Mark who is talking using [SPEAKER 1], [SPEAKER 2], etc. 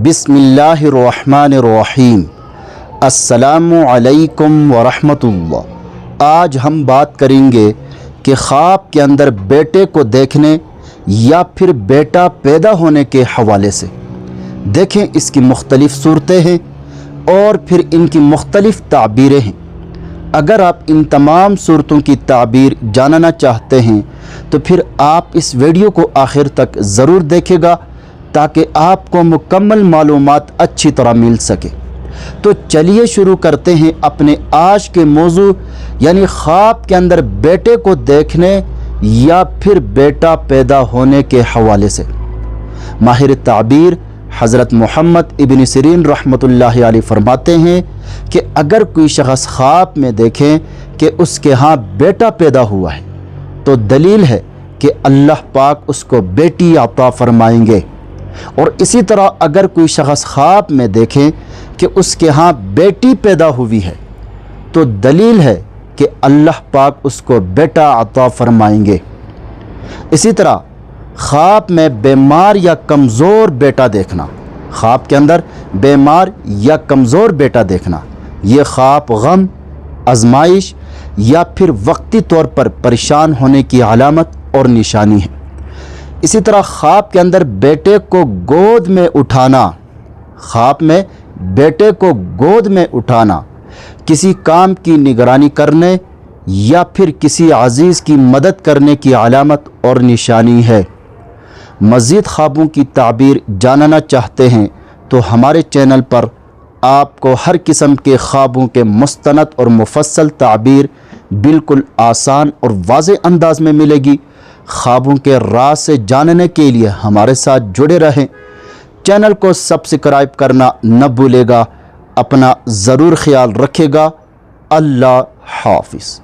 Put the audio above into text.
[SPEAKER 1] بسم اللہ الرحمن الرحیم۔ السلام علیکم ورحمۃ اللہ۔ آج ہم بات کریں گے کہ خواب کے اندر بیٹے کو دیکھنے یا پھر بیٹا پیدا ہونے کے حوالے سے دیکھیں اس کی مختلف صورتیں ہیں اور پھر ان کی مختلف تعبیریں ہیں۔ اگر آپ ان تمام صورتوں کی تعبیر جاننا چاہتے ہیں تو پھر آپ اس ویڈیو کو آخر تک ضرور دیکھیں گا تاکہ آپ کو مکمل معلومات اچھی طرح مل سکے۔ تو چلیے شروع کرتے ہیں اپنے آج کے موضوع یعنی خواب کے اندر بیٹے کو دیکھنے یا پھر بیٹا پیدا ہونے کے حوالے سے۔ ماہر تعبیر حضرت محمد ابن سیرین رحمۃ اللہ علیہ فرماتے ہیں کہ اگر کوئی شخص خواب میں دیکھیں کہ اس کے ہاں بیٹا پیدا ہوا ہے تو دلیل ہے کہ اللہ پاک اس کو بیٹی عطا فرمائیں گے، اور اسی طرح اگر کوئی شخص خواب میں دیکھیں کہ اس کے ہاں بیٹی پیدا ہوئی ہے تو دلیل ہے کہ اللہ پاک اس کو بیٹا عطا فرمائیں گے۔ اسی طرح خواب میں بیمار یا کمزور بیٹا دیکھنا، خواب کے اندر بیمار یا کمزور بیٹا دیکھنا، یہ خواب غم، آزمائش یا پھر وقتی طور پر پریشان ہونے کی علامت اور نشانی ہے۔ اسی طرح خواب کے اندر بیٹے کو گود میں اٹھانا، خواب میں بیٹے کو گود میں اٹھانا کسی کام کی نگرانی کرنے یا پھر کسی عزیز کی مدد کرنے کی علامت اور نشانی ہے۔ مزید خوابوں کی تعبیر جاننا چاہتے ہیں تو ہمارے چینل پر آپ کو ہر قسم کے خوابوں کے مستند اور مفصل تعبیر بالکل آسان اور واضح انداز میں ملے گی۔ خوابوں کے راز سے جاننے کے لیے ہمارے ساتھ جڑے رہیں۔ چینل کو سبسکرائب کرنا نہ بھولے گا۔ اپنا ضرور خیال رکھے گا۔ اللہ حافظ۔